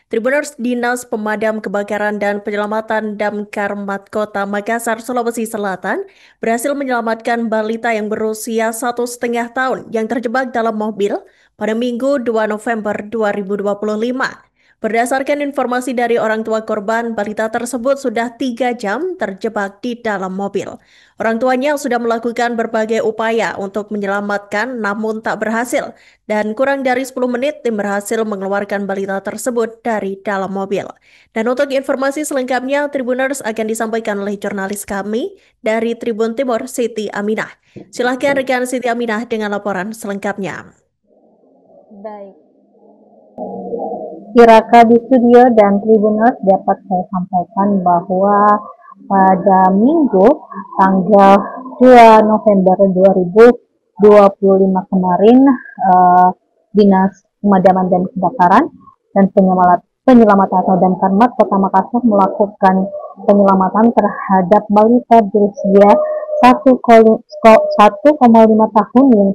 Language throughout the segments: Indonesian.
Tribuners Dinas Pemadam Kebakaran dan Penyelamatan Damkarmat Kota Makassar, Sulawesi Selatan berhasil menyelamatkan balita yang berusia 1,5 tahun yang terjebak dalam mobil pada Minggu 2 November 2025. Berdasarkan informasi dari orang tua korban, balita tersebut sudah 3 jam terjebak di dalam mobil. Orang tuanya sudah melakukan berbagai upaya untuk menyelamatkan namun tak berhasil. Dan kurang dari 10 menit tim berhasil mengeluarkan balita tersebut dari dalam mobil. Dan untuk informasi selengkapnya, Tribuners akan disampaikan oleh jurnalis kami dari Tribun Timur, Siti Aminah. Silahkan rekan Siti Aminah dengan laporan selengkapnya. Baik, Iraka di studio dan Tribuners dapat saya sampaikan bahwa pada Minggu tanggal 2 November 2025 kemarin Dinas Pemadaman dan Kebakaran dan Penyelamatan atau Damkarmat Kota Makassar melakukan penyelamatan terhadap balita berusia 1,5 tahun yang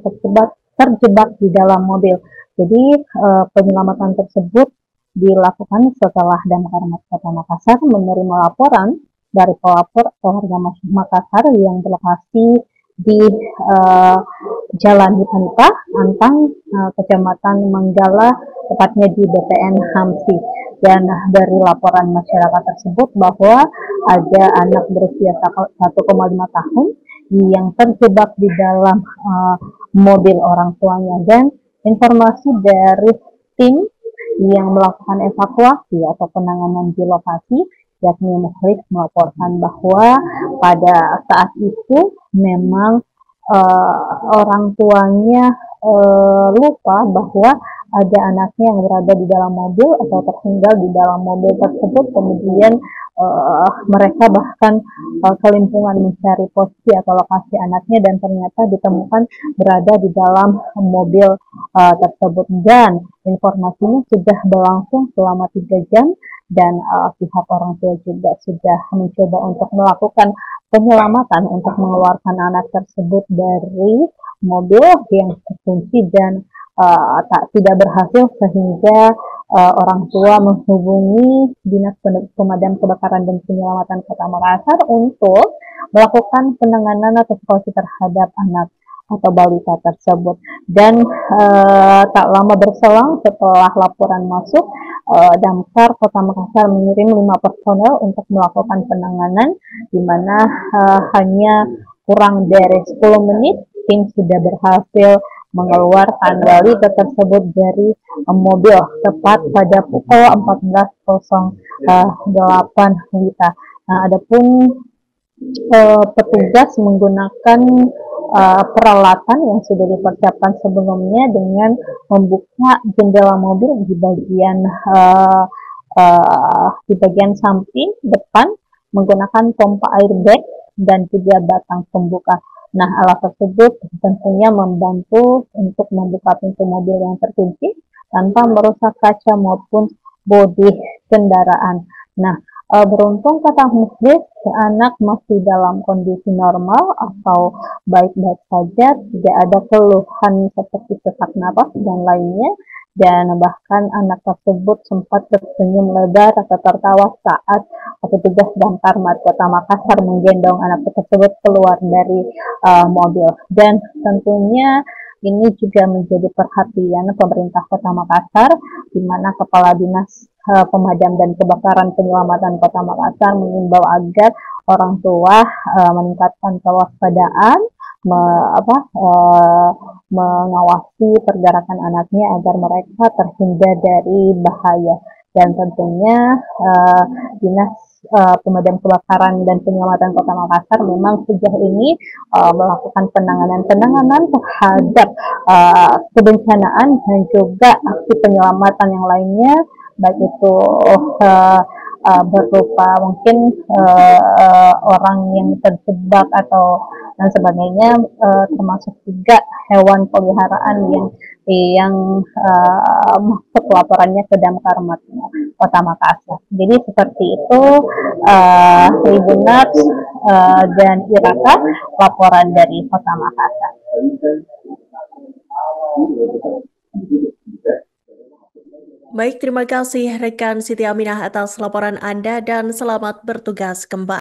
terjebak di dalam mobil. Jadi penyelamatan tersebut dilakukan setelah Damkarmat Kota Makassar menerima laporan dari pelapor warga Makassar yang berlokasi di Jalan Hipanita, Antang, Kecamatan Manggala, tepatnya di BPN Hamsi. Dan dari laporan masyarakat tersebut bahwa ada anak berusia 1,5 tahun yang terjebak di dalam mobil orang tuanya, dan informasi dari tim yang melakukan evakuasi atau penanganan di lokasi yakni Mukhlis melaporkan bahwa pada saat itu memang orang tuanya lupa bahwa ada anaknya yang berada di dalam mobil atau tertinggal di dalam mobil tersebut. Kemudian mereka bahkan kelimpungan mencari posisi atau lokasi anaknya dan ternyata ditemukan berada di dalam mobil tersebut, dan informasinya sudah berlangsung selama 3 jam dan pihak orang tua juga sudah mencoba untuk melakukan penyelamatan untuk mengeluarkan anak tersebut dari mobil yang terkunci dan tidak berhasil, sehingga orang tua menghubungi Dinas Pemadam Kebakaran dan Penyelamatan Kota Makassar untuk melakukan penanganan atau evakuasi terhadap anak atau balita tersebut. Dan tak lama berselang setelah laporan masuk, Damkar Kota Makassar mengirim 5 personel untuk melakukan penanganan, di mana hanya kurang dari 10 menit tim sudah berhasil mengeluarkan balita tersebut dari mobil tepat pada pukul 14.08 WITA. Nah, adapun petugas menggunakan peralatan yang sudah dipersiapkan sebelumnya dengan membuka jendela mobil di bagian samping depan menggunakan pompa airbag dan juga batang pembuka. Nah, alat tersebut tentunya membantu untuk membuka pintu mobil yang terkunci tanpa merusak kaca maupun bodi kendaraan. Nah, beruntung kata Mukhlis, anak masih dalam kondisi normal atau baik-baik saja, tidak ada keluhan seperti sesak napas dan lainnya, dan bahkan anak tersebut sempat tersenyum lebar atau tertawa saat petugas Damkarmat Kota Makassar menggendong anak tersebut keluar dari mobil. Dan tentunya ini juga menjadi perhatian pemerintah Kota Makassar, di mana Kepala Dinas Pemadam dan Kebakaran Penyelamatan Kota Makassar mengimbau agar orang tua meningkatkan kewaspadaan, mengawasi pergerakan anaknya agar mereka terhindar dari bahaya. Dan tentunya Dinas Pemadam Kebakaran dan Penyelamatan Kota Makassar memang sejauh ini melakukan penanganan terhadap kebencanaan dan juga aksi penyelamatan yang lainnya, baik itu berupa mungkin orang yang terjebak atau dan sebagainya, termasuk juga hewan peliharaan yang masuk laporannya ke Damkarmat Kota Makassar. Jadi seperti itu, Tribuners dan Iraka, laporan dari Kota Makassar. Baik, terima kasih rekan Siti Aminah atas laporan Anda dan selamat bertugas kembali.